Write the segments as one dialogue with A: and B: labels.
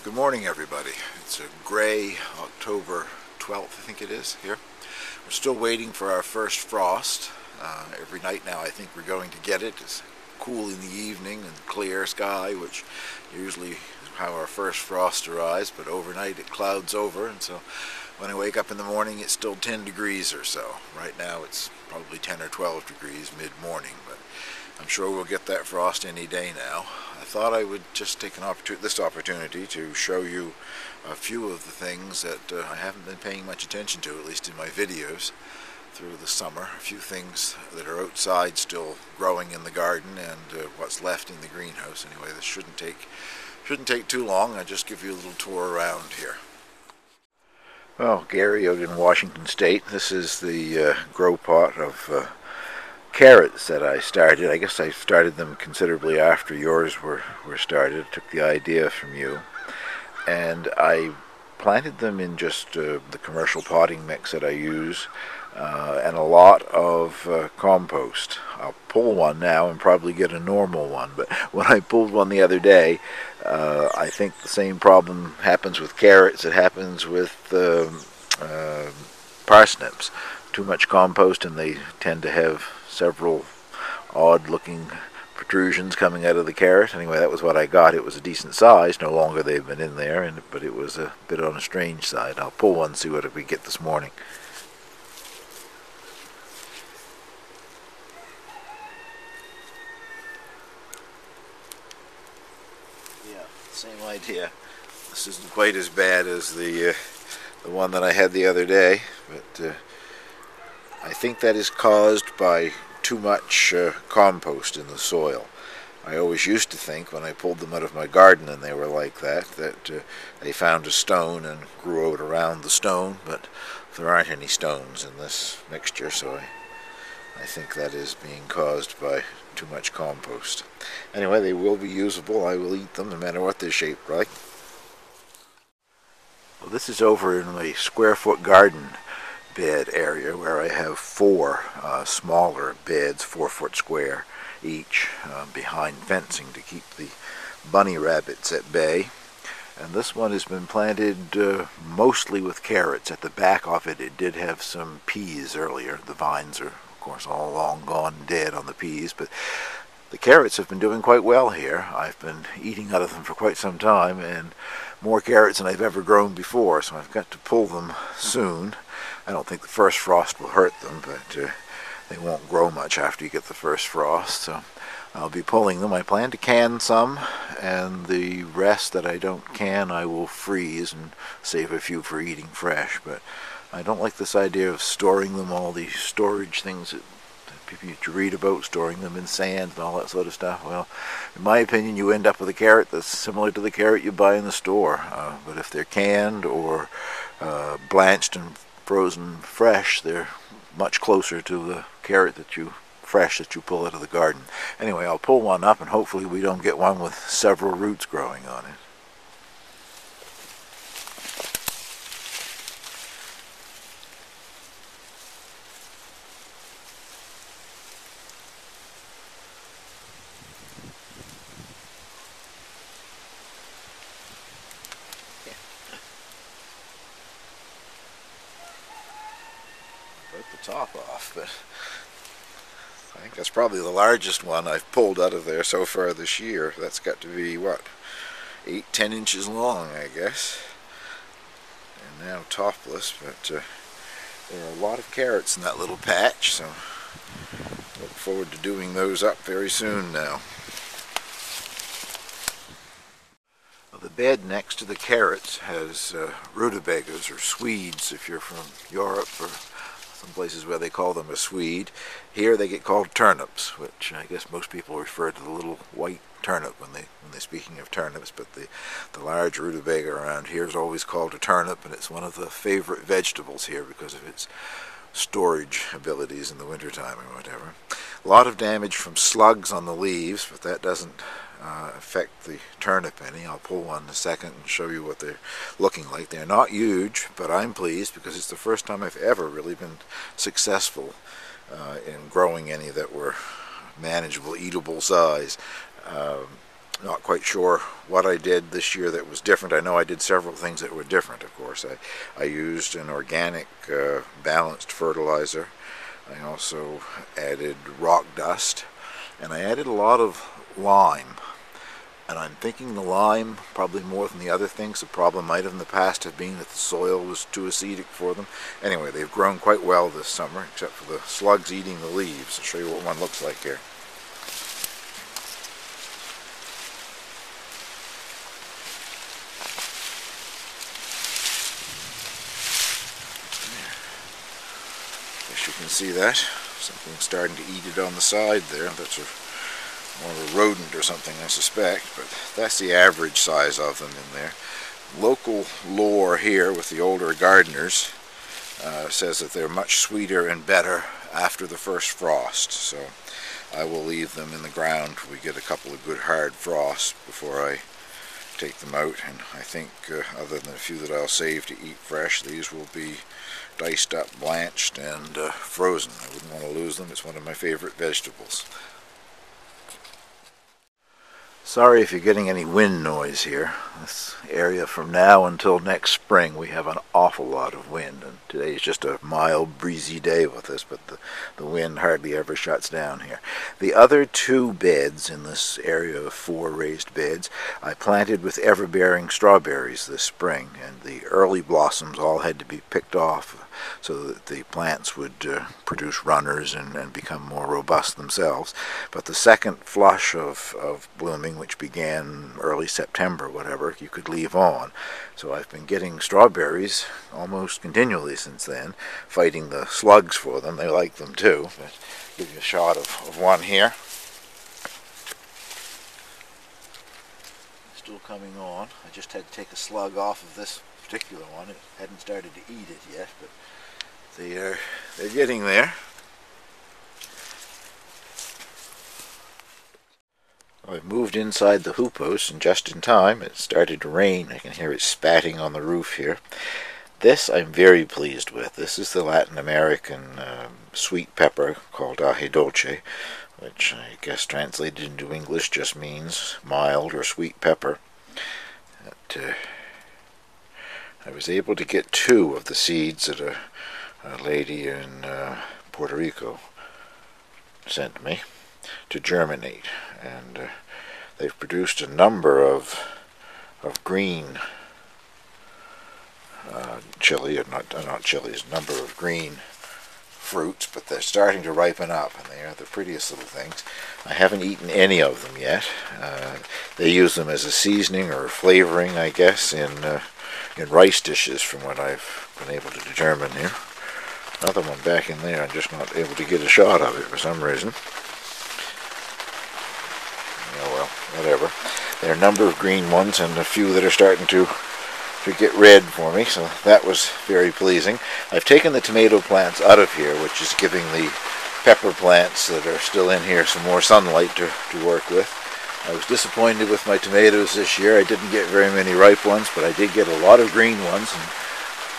A: Good morning, everybody. It's a gray October 12th, I think it is, here. We're still waiting for our first frost. Every night now I think we're going to get it. It's cool in the evening and clear sky, which usually is how our first frost arrives, but overnight it clouds over, and so when I wake up in the morning it's still 10 degrees or so. Right now it's probably 10 or 12 degrees mid-morning, but I'm sure we'll get that frost any day now. I thought I would just take this opportunity to show you a few of the things that I haven't been paying much attention to, at least in my videos through the summer. A few things that are outside still growing in the garden and what's left in the greenhouse. Anyway, this shouldn't take too long. I'll just give you a little tour around here. Well, Gary out in Washington State, this is the grow pot of carrots that I started. I guess I started them considerably after yours were started. I took the idea from you, and I planted them in just the commercial potting mix that I use, and a lot of compost. I'll pull one now and probably get a normal one, but when I pulled one the other day, I think the same problem happens with carrots. It happens with parsnips. Too much compost and they tend to have several odd-looking protrusions coming out of the carrot. Anyway, that was what I got. It was a decent size. No longer they've been in there, but it was a bit on a strange side. I'll pull one and see what we get this morning. Yeah, same idea. This isn't quite as bad as the one that I had the other day, but I think that is caused by too much compost in the soil. I always used to think when I pulled them out of my garden and they were like that they found a stone and grew out around the stone, but there aren't any stones in this mixture, so I think that is being caused by too much compost. Anyway, they will be usable. I will eat them no matter what they're shaped like. Well, this is over in my square-foot garden bed area where I have four smaller beds, 4 foot square each, behind fencing to keep the bunny rabbits at bay. And this one has been planted mostly with carrots. At the back of it, it did have some peas earlier. The vines are, of course, all long gone dead on the peas, but the carrots have been doing quite well here. I've been eating out of them for quite some time, and more carrots than I've ever grown before, so I've got to pull them soon. I don't think the first frost will hurt them, but they won't grow much after you get the first frost, so I'll be pulling them. I plan to can some, and the rest that I don't can I will freeze and save a few for eating fresh, but I don't like this idea of storing them, all these storage things that you read about, storing them in sand and all that sort of stuff. Well, in my opinion, you end up with a carrot that's similar to the carrot you buy in the store, but if they're canned or blanched and frozen fresh, they're much closer to the carrot that you pull out of the garden. Anyway, I'll pull one up and hopefully we don't get one with several roots growing on it. Broke the top off, but I think that's probably the largest one I've pulled out of there so far this year. That's got to be, what, 8-10 inches long, I guess. And now topless, but there are a lot of carrots in that little patch, so look forward to doing those up very soon now. The bed next to the carrots has rutabagas, or Swedes if you're from Europe, or some places where they call them a Swede. Here they get called turnips, which I guess most people refer to the little white turnip when they're speaking of turnips, but the large rutabaga around here is always called a turnip, and it's one of the favorite vegetables here because of its storage abilities in the wintertime or whatever. A lot of damage from slugs on the leaves, but that doesn't affect the turnip any. I'll pull one in a second and show you what they're looking like. They're not huge, but I'm pleased because it's the first time I've ever really been successful in growing any that were manageable, eatable size. Not quite sure what I did this year that was different. I know I did several things that were different, of course. I used an organic balanced fertilizer. I also added rock dust, and I added a lot of lime. And I'm thinking the lime, probably more than the other things, the problem might have in the past have been that the soil was too acidic for them. Anyway, they've grown quite well this summer, except for the slugs eating the leaves. I'll show you what one looks like here. Guess you can see that. Something starting to eat it on the side there. That's more of a rodent or something, I suspect, but that's the average size of them in there. Local lore here with the older gardeners says that they're much sweeter and better after the first frost, so I will leave them in the ground till we get a couple of good hard frosts before I take them out. And I think other than a few that I'll save to eat fresh, these will be diced up, blanched, and frozen. I wouldn't want to lose them. It's one of my favorite vegetables. Sorry if you're getting any wind noise here. This area from now until next spring we have an awful lot of wind, and today is just a mild breezy day with us, but the wind hardly ever shuts down here. The other two beds in this area of 4 raised beds I planted with ever-bearing strawberries this spring, and the early blossoms all had to be picked off so that the plants would produce runners and become more robust themselves. But the second flush of blooming, which began early September, whatever, you could leave on. So I've been getting strawberries almost continually since then, fighting the slugs for them. They like them too. But I'll give you a shot of one here. Still coming on. I just had to take a slug off of this particular one. It hadn't started to eat it yet, but they're getting there. I've moved inside the hoop house, and just in time. It started to rain. I can hear it spatting on the roof here. This I'm very pleased with. This is the Latin American sweet pepper called ají dulce, which I guess translated into English just means mild or sweet pepper. I was able to get 2 of the seeds that a lady in Puerto Rico sent me to germinate, and they've produced a number of green chili, or not chilies, a number of green fruits, but they're starting to ripen up, and they are the prettiest little things. I haven't eaten any of them yet. They use them as a seasoning or flavoring, I guess, in rice dishes, from what I've been able to determine here. Another one back in there, I'm just not able to get a shot of it for some reason. Oh well, whatever. There are a number of green ones and a few that are starting to get red for me, so that was very pleasing. I've taken the tomato plants out of here, which is giving the pepper plants that are still in here some more sunlight to work with. I was disappointed with my tomatoes this year. I didn't get very many ripe ones, but I did get a lot of green ones, and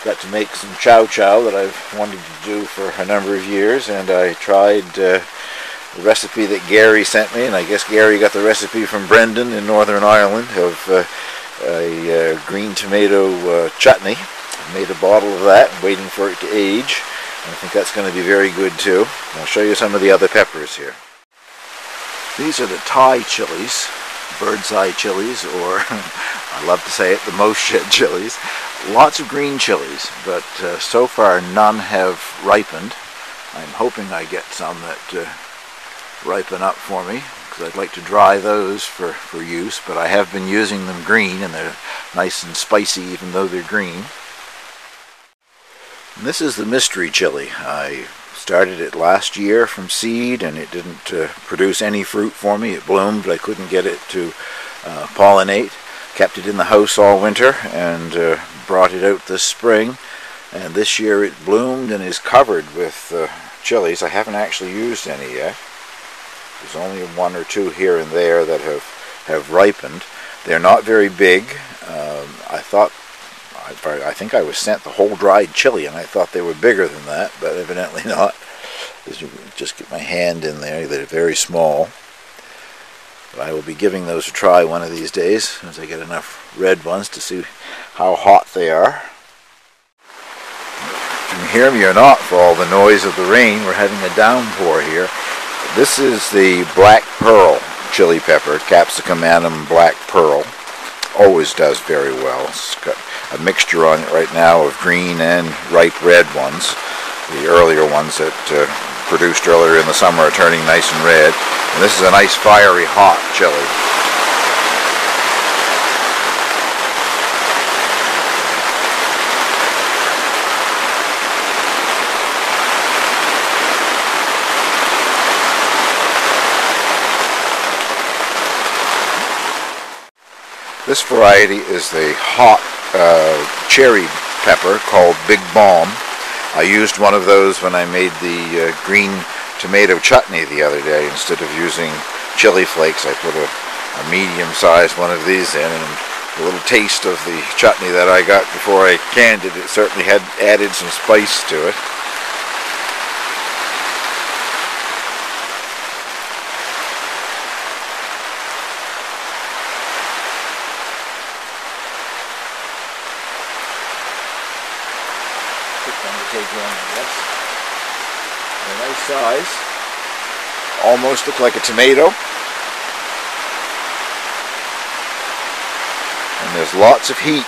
A: got to make some chow chow that I've wanted to do for a number of years. And I tried the recipe that Gary sent me, and I guess Gary got the recipe from Brendan in Northern Ireland, of a green tomato chutney. I made a bottle of that, waiting for it to age. I think that's going to be very good too. I'll show you some of the other peppers here. These are the Thai chilies, bird's eye chilies, or I love to say it, the most shed chilies. Lots of green chilies, but so far none have ripened. I'm hoping I get some that ripen up for me, because I'd like to dry those for use, but I have been using them green, and they're nice and spicy even though they're green. And this is the mystery chili. I started it last year from seed, and it didn't produce any fruit for me. It bloomed, but I couldn't get it to pollinate. Kept it in the house all winter and brought it out this spring, and this year it bloomed and is covered with chilies. I haven't actually used any yet. There's only 1 or 2 here and there that have ripened. They're not very big. I think I was sent the whole dried chili, and I thought they were bigger than that, but evidently not. Just get my hand in there. They're very small. But I will be giving those a try one of these days, as soon as I get enough red ones to see how hot they are. You can hear me or not for all the noise of the rain. We're having a downpour here. This is the black pearl chili pepper, capsicum annuum black pearl. Always does very well. It's got a mixture on it right now of green and ripe red ones. The earlier ones that produced earlier in the summer are turning nice and red. And this is a nice fiery hot chili. This variety is the hot cherry pepper called Big Balm. I used one of those when I made the green tomato chutney the other day. Instead of using chili flakes, I put a medium-sized one of these in, and the little taste of the chutney that I got before I canned it, it certainly had added some spice to it. Take one, yes. A nice size. Almost look like a tomato. And there's lots of heat.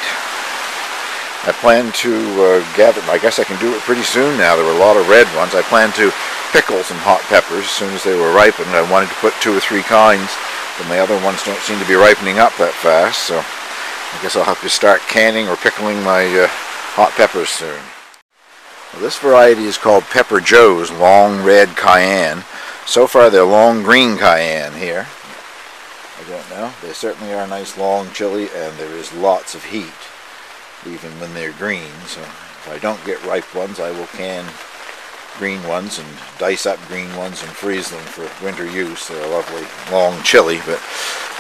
A: I plan to gather, I guess I can do it pretty soon now. There were a lot of red ones. I plan to pickle some hot peppers as soon as they were ripened. I wanted to put 2 or 3 kinds, but my other ones don't seem to be ripening up that fast, so I guess I'll have to start canning or pickling my hot peppers soon. Well, this variety is called Pepper Joe's Long Red Cayenne. So far they're long green cayenne here. I don't know. They certainly are a nice long chili, and there is lots of heat, even when they're green. So if I don't get ripe ones, I will can green ones and dice up green ones and freeze them for winter use. They're a lovely long chili, but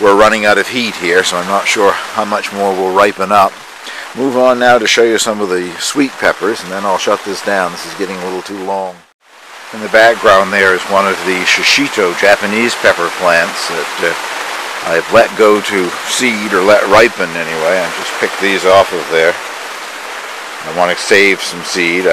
A: we're running out of heat here, so I'm not sure how much more will ripen up. Move on now to show you some of the sweet peppers, and then I'll shut this down. This is getting a little too long. In the background there is one of the shishito Japanese pepper plants that I've let go to seed, or let ripen anyway. I just picked these off of there. I want to save some seed.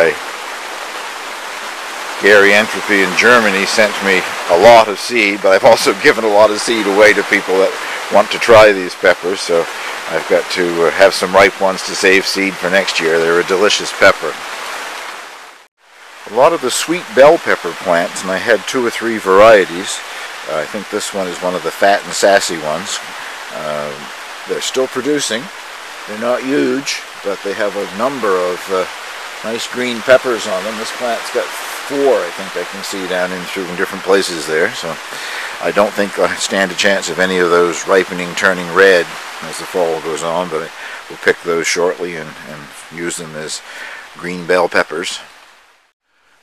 A: Gary Entropy in Germany sent me a lot of seed, but I've also given a lot of seed away to people that want to try these peppers, so I've got to have some ripe ones to save seed for next year. They're a delicious pepper. A lot of the sweet bell pepper plants, and I had 2 or 3 varieties. I think this one is one of the fat and sassy ones. They're still producing. They're not huge, but they have a number of nice green peppers on them. This plant's got 4, I think I can see down in different places there. So I don't think I stand a chance of any of those ripening, turning red as the fall goes on, but I will pick those shortly and use them as green bell peppers.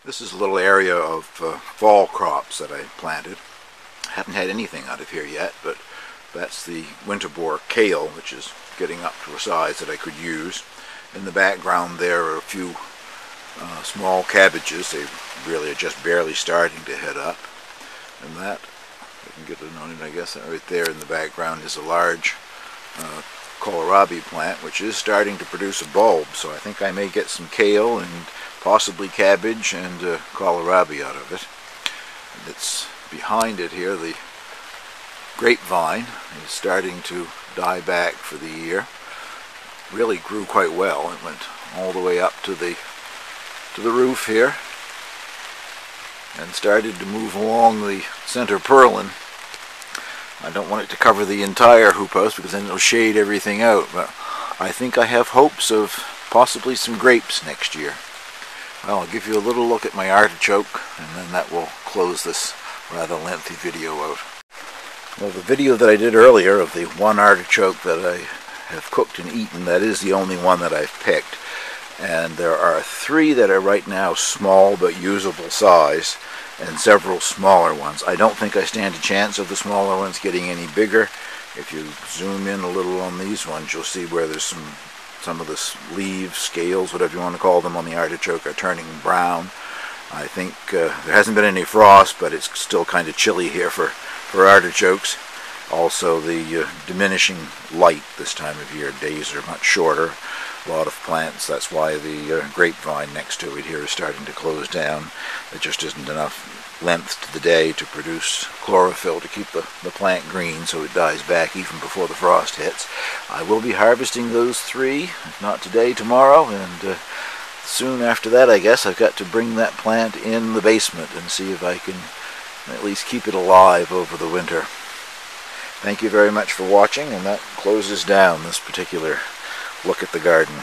A: This is a little area of fall crops that I planted. I haven't had anything out of here yet, but that's the winter boar kale, which is getting up to a size that I could use. In the background there are a few small cabbages. They really are just barely starting to head up. And that, I can get it on it, I guess, right there in the background is a large kohlrabi plant, which is starting to produce a bulb. So I think I may get some kale and possibly cabbage and kohlrabi out of it. And it's behind it here, the grapevine is starting to die back for the year. Really grew quite well. It went all the way up to the roof here and started to move along the center purlin. I don't want it to cover the entire hoop house because then it'll shade everything out, but I think I have hopes of possibly some grapes next year. Well, I'll give you a little look at my artichoke, and then that will close this rather lengthy video out. Well, the video that I did earlier of the one artichoke that I have cooked and eaten, that is the only one that I've picked. And there are 3 that are right now small but usable size, and several smaller ones. I don't think I stand a chance of the smaller ones getting any bigger. If you zoom in a little on these ones, you'll see where there's some of the leaves, scales, whatever you want to call them, on the artichoke are turning brown. I think there hasn't been any frost, but it's still kind of chilly here for artichokes. Also the diminishing light this time of year. Days are much shorter. A lot of plants, that's why the grapevine next to it here is starting to close down. There just isn't enough length to the day to produce chlorophyll to keep the plant green, so it dies back even before the frost hits. I will be harvesting those 3, if not today, tomorrow, and soon after that I guess I've got to bring that plant in the basement and see if I can at least keep it alive over the winter. Thank you very much for watching, and that closes down this particular look at the garden.